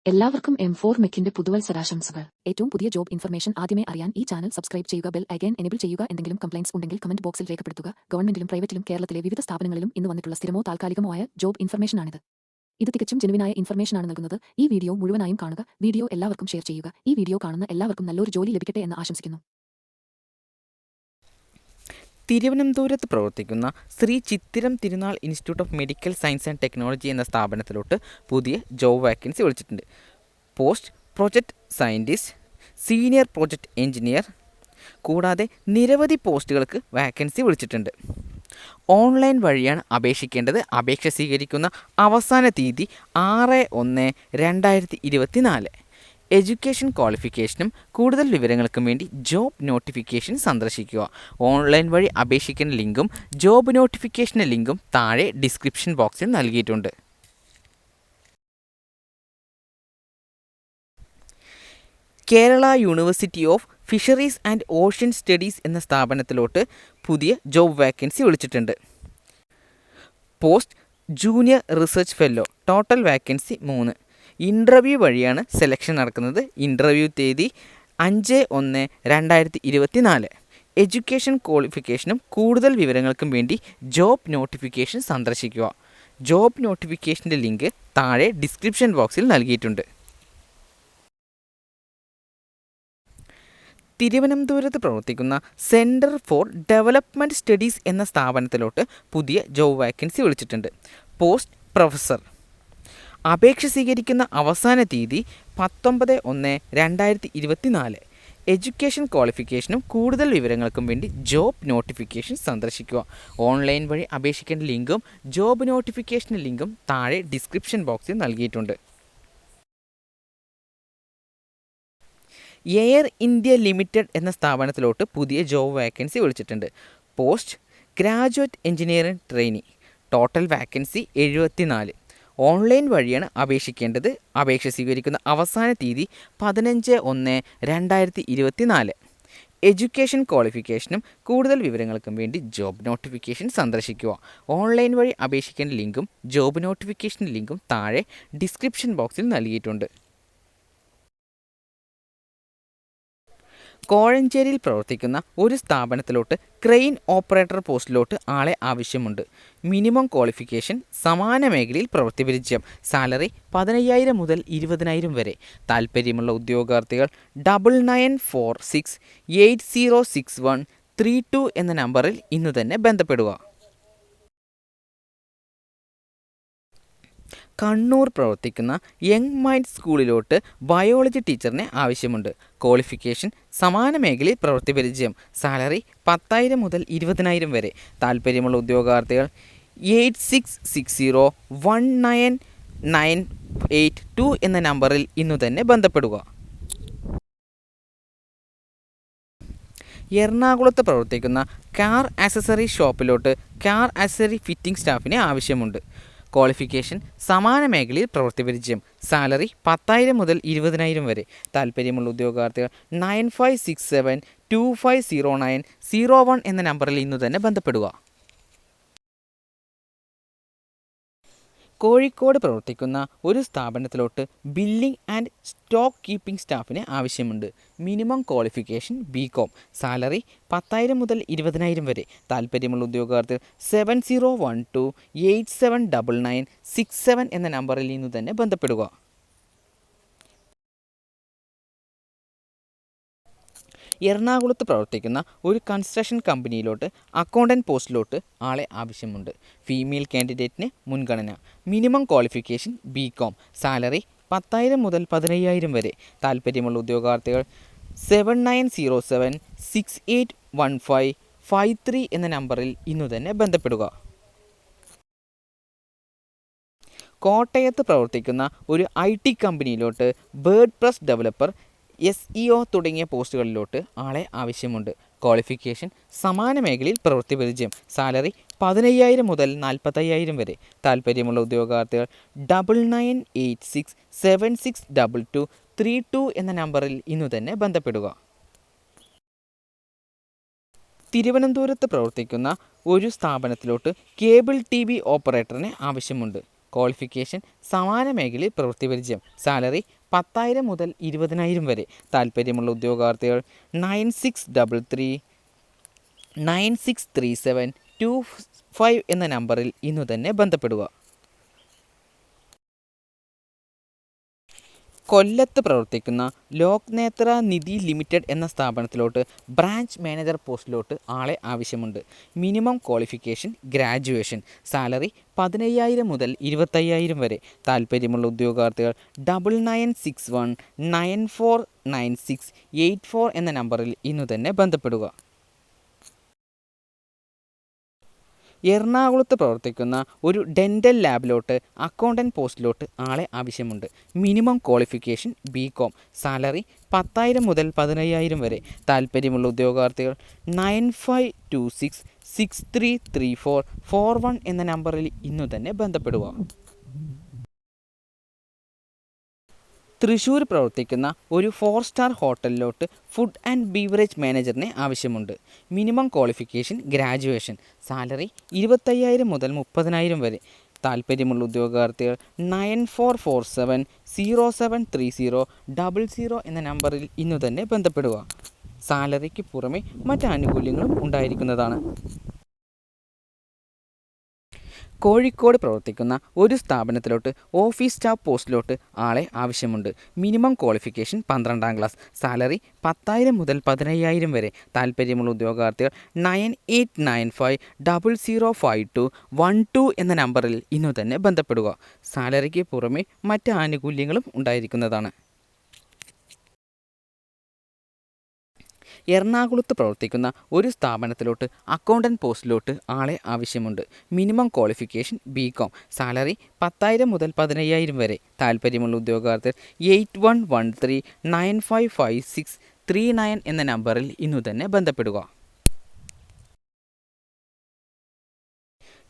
എല്ലാവർക്കും M4 മെക്കിന്റെ പുതുവത്സരാശംസകൾ. ഏറ്റവും പുതിയ ജോബ് ഇൻഫർമേഷൻ ആദ്യമേ അറിയാൻ ഈ ചാനൽ സബ്സ്ക്രൈബ് ചെയ്യുക, ബെൽ ഐക്കൺ എനേബിൾ ചെയ്യുക. എന്തെങ്കിലും കംപ്ലൈന്റ്സ് ഉണ്ടെങ്കിൽ കമന്റ് ബോക്സിൽ രേഖപ്പെടുത്തുക. ഗവൺമെന്റിലും പ്രൈവറ്റിലും കേരളത്തിലെ വിവിധ സ്ഥാപനങ്ങളിലും ഇന്ന് വന്നിട്ടുള്ള സ്ഥിരമോ താൽക്കാലികമോ ആയ ജോബ് ഇൻഫർമേഷനാണിത്. ഇത് തികച്ചും ജെനുവിനായ ഇൻഫർമേഷനാണ് നൽകുന്നത്. ഈ വീഡിയോ മുഴുവനായും കാണുക. വീഡിയോ എല്ലാവർക്കും ഷെയർ ചെയ്യുക. ഈ വീഡിയോ കാണുന്ന എല്ലാവർക്കും നല്ലൊരു ജോലി ലഭിക്കട്ടെ എന്ന് ആശംസിക്കുന്നു. തിരുവനന്തപുരത്ത് പ്രവർത്തിക്കുന്ന ശ്രീ ചിത്തിരം തിരുനാൾ institute of medical science and technology എന്ന സ്ഥാപനത്തിലോട്ട് പുതിയ ജോബ് വാക്കൻസി വിളിച്ചിട്ടുണ്ട്. Post project scientist, senior project engineer കൂടാതെ നിരവധി പോസ്റ്റുകൾക്ക് വാക്കൻസി വിളിച്ചിട്ടുണ്ട്. ഓൺലൈൻ വഴിയാണ് അപേക്ഷിക്കേണ്ടത്. അപേക്ഷ സ്വീകരിക്കുന്ന അവസാന തീയതി 6/1/2024. എഡ്യൂക്കേഷൻ ക്വാളിഫിക്കേഷനും കൂടുതൽ വിവരങ്ങൾക്കും വേണ്ടി ജോബ് നോട്ടിഫിക്കേഷൻ സന്ദർശിക്കുക. ഓൺലൈൻ വഴി അപേക്ഷിക്കുന്ന ലിങ്കും ജോബ് നോട്ടിഫിക്കേഷൻ്റെ ലിങ്കും താഴെ ഡിസ്ക്രിപ്ഷൻ ബോക്സിൽ നൽകിയിട്ടുണ്ട്. Kerala university of fisheries and ocean studies എന്ന സ്ഥാപനത്തിലോട്ട് പുതിയ ജോബ് വാക്കൻസി വിളിച്ചിട്ടുണ്ട്. Post junior research fellow. Total vacancy 3. Interview വഴിയാണ് സെലക്ഷൻ നടക്കുന്നത്. ഇൻ്റർവ്യൂ തീയതി 5/1/2024. എഡ്യൂക്കേഷൻ ക്വാളിഫിക്കേഷനും കൂടുതൽ വിവരങ്ങൾക്കും വേണ്ടി ജോബ് നോട്ടിഫിക്കേഷൻ സന്ദർശിക്കുക. ജോബ് നോട്ടിഫിക്കേഷൻ്റെ ലിങ്ക് താഴെ ഡിസ്ക്രിപ്ഷൻ ബോക്സിൽ നൽകിയിട്ടുണ്ട്. തിരുവനന്തപുരത്ത് പ്രവർത്തിക്കുന്ന സെൻറ്റർ ഫോർ ഡെവലപ്മെൻറ്റ് സ്റ്റഡീസ് എന്ന സ്ഥാപനത്തിലോട്ട് പുതിയ ജോബ് വാക്കൻസി വിളിച്ചിട്ടുണ്ട്. Post professor. അപേക്ഷ സ്വീകരിക്കുന്ന അവസാന തീയതി 19/1/2024. എഡ്യൂക്കേഷൻ ക്വാളിഫിക്കേഷനും കൂടുതൽ വിവരങ്ങൾക്കും വേണ്ടി ജോബ് നോട്ടിഫിക്കേഷൻ സന്ദർശിക്കുക. ഓൺലൈൻ വഴി അപേക്ഷിക്കേണ്ട ലിങ്കും ജോബ് നോട്ടിഫിക്കേഷൻ ലിങ്കും താഴെ ഡിസ്ക്രിപ്ഷൻ ബോക്സിൽ നൽകിയിട്ടുണ്ട്. എയർ ഇന്ത്യ ലിമിറ്റഡ് എന്ന സ്ഥാപനത്തിലോട്ട് പുതിയ ജോബ് വാക്കൻസി വിളിച്ചിട്ടുണ്ട്. Post graduate engineering trainee. Total vacancy 74. Online വഴിയാണ് അപേക്ഷിക്കേണ്ടത്. അപേക്ഷ സ്വീകരിക്കുന്ന അവസാന തീയതി 15/1/2024. എഡ്യൂക്കേഷൻ ക്വാളിഫിക്കേഷനും കൂടുതൽ വിവരങ്ങൾക്കും വേണ്ടി ജോബ് നോട്ടിഫിക്കേഷൻ സന്ദർശിക്കുക. ഓൺലൈൻ വഴി അപേക്ഷിക്കേണ്ട ലിങ്കും ജോബ് നോട്ടിഫിക്കേഷൻ ലിങ്കും താഴെ ഡിസ്ക്രിപ്ഷൻ ബോക്സിൽ നൽകിയിട്ടുണ്ട്. കോഴഞ്ചേരിയിൽ പ്രവർത്തിക്കുന്ന ഒരു സ്ഥാപനത്തിലോട്ട് ക്രെയിൻ ഓപ്പറേറ്റർ പോസ്റ്റിലോട്ട് ആളെ ആവശ്യമുണ്ട്. മിനിമം ക്വാളിഫിക്കേഷൻ സമാന മേഖലയിൽ പ്രവൃത്തി പരിചയം. സാലറി 15,000 മുതൽ 20,000 വരെ. താൽപ്പര്യമുള്ള ഉദ്യോഗാർത്ഥികൾ 9946806132 എന്ന നമ്പറിൽ ഇന്നു തന്നെ ബന്ധപ്പെടുക. കണ്ണൂർ പ്രവർത്തിക്കുന്ന യങ് മൈൻഡ് സ്കൂളിലോട്ട് ബയോളജി ടീച്ചറിനെ ആവശ്യമുണ്ട്. ക്വാളിഫിക്കേഷൻ സമാന മേഖലയിൽ പ്രവൃത്തി പരിചയം. സാലറി 10,000 മുതൽ 20,000 വരെ. താൽപ്പര്യമുള്ള ഉദ്യോഗാർത്ഥികൾ 8660199882 എന്ന നമ്പറിൽ ഇന്നു തന്നെ ബന്ധപ്പെടുക. എറണാകുളത്ത് പ്രവർത്തിക്കുന്ന കാർ ആക്സസറി ഷോപ്പിലോട്ട് കാർ ആക്സസറി ഫിറ്റിംഗ് സ്റ്റാഫിനെ ആവശ്യമുണ്ട്. ക്വാളിഫിക്കേഷൻ സമാന മേഖലയിൽ പ്രവൃത്തി പരിചയം. സാലറി 10,000 മുതൽ 20,000 വരെ. താൽപ്പര്യമുള്ള ഉദ്യോഗാർത്ഥികൾ 9567250901 എന്ന നമ്പറിൽ ഇന്നു തന്നെ ബന്ധപ്പെടുക. കോഴിക്കോട് പ്രവർത്തിക്കുന്ന ഒരു സ്ഥാപനത്തിലോട്ട് ബില്ലിംഗ് ആൻഡ് സ്റ്റോക്ക് കീപ്പിംഗ് സ്റ്റാഫിന് ആവശ്യമുണ്ട്. Minimum qualification BCom. സാലറി 10,000 മുതൽ 20,000 വരെ. താൽപ്പര്യമുള്ള ഉദ്യോഗാർത്ഥികൾ 7012879967 എന്ന നമ്പറിൽ ഇന്നു തന്നെ ബന്ധപ്പെടുക. എറണാകുളത്ത് പ്രവർത്തിക്കുന്ന ഒരു കൺസ്ട്രക്ഷൻ കമ്പനിയിലോട്ട് അക്കൗണ്ടൻറ്റ് പോസ്റ്റിലോട്ട് ആളെ ആവശ്യമുണ്ട്. ഫീമെയിൽ കാൻഡിഡേറ്റിന് മുൻഗണന. Minimum qualification BCom. സാലറി 10,000 മുതൽ 15,000 വരെ. താൽപ്പര്യമുള്ള ഉദ്യോഗാർത്ഥികൾ 7907681553 എന്ന നമ്പറിൽ ഇന്നു തന്നെ ബന്ധപ്പെടുക. കോട്ടയത്ത് പ്രവർത്തിക്കുന്ന ഒരു IT കമ്പനിയിലോട്ട് ബേർഡ് പ്രസ് ഡെവലപ്പർ, SEO തുടങ്ങിയ പോസ്റ്റുകളിലോട്ട് ആളെ ആവശ്യമുണ്ട്. ക്വാളിഫിക്കേഷൻ സമാന മേഖലയിൽ പ്രവൃത്തി പരിചയം. സാലറി 15,000 മുതൽ 45,000 വരെ. താൽപ്പര്യമുള്ള ഉദ്യോഗാർത്ഥികൾ 9986762232 എന്ന നമ്പറിൽ ഇന്നു തന്നെ ബന്ധപ്പെടുക. തിരുവനന്തപുരത്ത് പ്രവർത്തിക്കുന്ന ഒരു സ്ഥാപനത്തിലോട്ട് കേബിൾ TV ഓപ്പറേറ്ററിന് ആവശ്യമുണ്ട്. ക്വാളിഫിക്കേഷൻ സമാന മേഖലയിൽ പ്രവൃത്തി പരിചയം. സാലറി 10,000 മുതൽ 20,000 വരെ. താൽപ്പര്യമുള്ള ഉദ്യോഗാർത്ഥികൾ 9633963725 എന്ന നമ്പറിൽ ഇന്നു തന്നെ ബന്ധപ്പെടുക. കൊല്ലത്ത് പ്രവർത്തിക്കുന്ന ലോക്നേത്ര നിധി ലിമിറ്റഡ് എന്ന സ്ഥാപനത്തിലോട്ട് ബ്രാഞ്ച് മാനേജർ പോസ്റ്റിലോട്ട് ആളെ ആവശ്യമുണ്ട്. Minimum qualification graduation. സാലറി 15,000 മുതൽ 25,000 വരെ. താൽപ്പര്യമുള്ള ഉദ്യോഗാർത്ഥികൾ 9961949684 എന്ന നമ്പറിൽ ഇന്നു തന്നെ ബന്ധപ്പെടുക. എറണാകുളത്ത് പ്രവർത്തിക്കുന്ന ഒരു ഡെൻ്റൽ ലാബിലോട്ട് അക്കൗണ്ടൻറ്റ് പോസ്റ്റിലോട്ട് ആളെ ആവശ്യമുണ്ട്. Minimum qualification BCom. സാലറി 10,000 മുതൽ 15,000 വരെ. താൽപ്പര്യമുള്ള ഉദ്യോഗാർത്ഥികൾ 9526633441 എന്ന നമ്പറിൽ ഇന്നു തന്നെ ബന്ധപ്പെടുക. തൃശ്ശൂർ പ്രവർത്തിക്കുന്ന ഒരു 4 സ്റ്റാർ ഹോട്ടലിലോട്ട് ഫുഡ് ആൻഡ് ബീവറേജ് മാനേജറിനെ ആവശ്യമുണ്ട്. Minimum qualification graduation. സാലറി 25,000 മുതൽ 30,000 വരെ. താൽപ്പര്യമുള്ള ഉദ്യോഗാർത്ഥികൾ 9447073000 എന്ന നമ്പറിൽ ഇന്നു തന്നെ ബന്ധപ്പെടുക. സാലറിക്ക് പുറമെ മറ്റ് ആനുകൂല്യങ്ങളും ഉണ്ടായിരിക്കുന്നതാണ്. കോഴിക്കോട് പ്രവർത്തിക്കുന്ന ഒരു സ്ഥാപനത്തിലോട്ട് ഓഫീസ് സ്റ്റാഫ് പോസ്റ്റിലോട്ട് ആളെ ആവശ്യമുണ്ട്. Minimum qualification 12ാം class. സാലറി 10,000 മുതൽ 15,000 വരെ. താൽപ്പര്യമുള്ള ഉദ്യോഗാർത്ഥികൾ 9895005212 എന്ന നമ്പറിൽ ഇന്നു തന്നെ ബന്ധപ്പെടുക. സാലറിക്ക് പുറമെ മറ്റ് ആനുകൂല്യങ്ങളും ഉണ്ടായിരിക്കുന്നതാണ്. എറണാകുളത്ത് പ്രവർത്തിക്കുന്ന ഒരു സ്ഥാപനത്തിലോട്ട് അക്കൗണ്ടൻറ്റ് പോസ്റ്റിലോട്ട് ആളെ ആവശ്യമുണ്ട്. Minimum qualification BCom. സാലറി 10,000 മുതൽ 15,000 വരെ. താൽപ്പര്യമുള്ള ഉദ്യോഗാർത്ഥികൾ 8113955639 എന്ന നമ്പറിൽ ഇന്നു തന്നെ ബന്ധപ്പെടുക.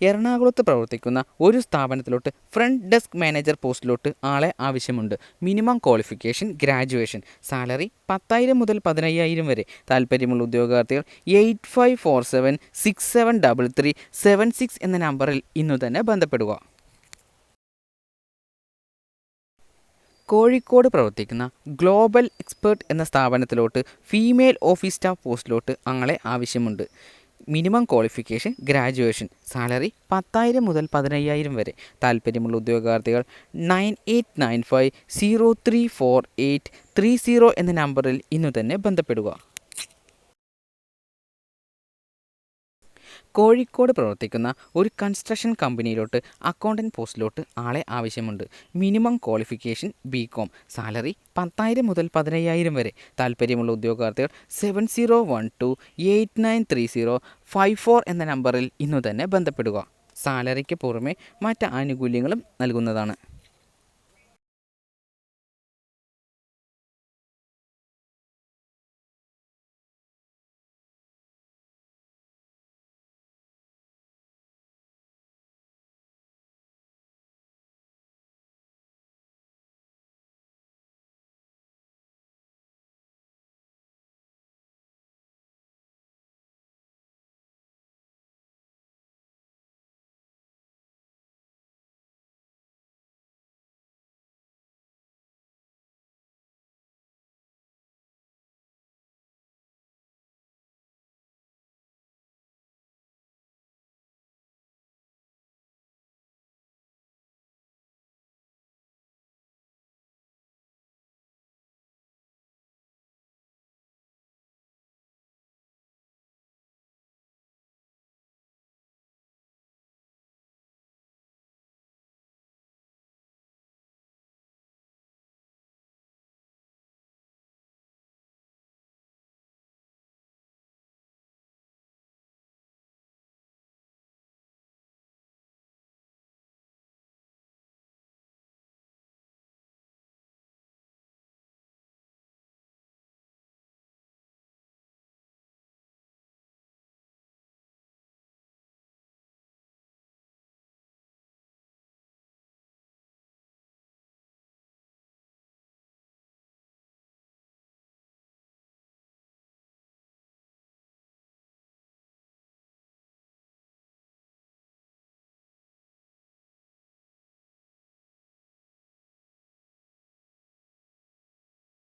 എറണാകുളത്ത് പ്രവർത്തിക്കുന്ന ഒരു സ്ഥാപനത്തിലോട്ട് ഫ്രണ്ട് ഡെസ്ക് മാനേജർ പോസ്റ്റിലോട്ട് ആളെ ആവശ്യമുണ്ട്. Minimum qualification graduation. സാലറി 10,000 മുതൽ 15,000 വരെ. താൽപ്പര്യമുള്ള ഉദ്യോഗാർത്ഥികൾ 8547673376 എന്ന നമ്പറിൽ ഇന്നു തന്നെ ബന്ധപ്പെടുക. കോഴിക്കോട് പ്രവർത്തിക്കുന്ന ഗ്ലോബൽ എക്സ്പേർട്ട് എന്ന സ്ഥാപനത്തിലോട്ട് ഫീമെയിൽ ഓഫീസ് സ്റ്റാഫ് പോസ്റ്റിലോട്ട് ആളെ ആവശ്യമുണ്ട്. Minimum qualification graduation. സാലറി 10,000 മുതൽ 15,000 വരെ. താൽപ്പര്യമുള്ള ഉദ്യോഗാർത്ഥികൾ 9895034830 എന്ന നമ്പറിൽ ഇന്നു തന്നെ ബന്ധപ്പെടുക. കോഴിക്കോട് പ്രവർത്തിക്കുന്ന ഒരു കൺസ്ട്രക്ഷൻ കമ്പനിയിലോട്ട് അക്കൗണ്ടൻറ്റ് പോസ്റ്റിലോട്ട് ആളെ ആവശ്യമുണ്ട്. Minimum qualification BCom. സാലറി 10,000 മുതൽ 15,000 വരെ. താൽപ്പര്യമുള്ള ഉദ്യോഗാർത്ഥികൾ 7012893054 എന്ന നമ്പറിൽ ഇന്നു തന്നെ ബന്ധപ്പെടുക. സാലറിക്ക് പുറമെ മറ്റ് ആനുകൂല്യങ്ങളും നൽകുന്നതാണ്.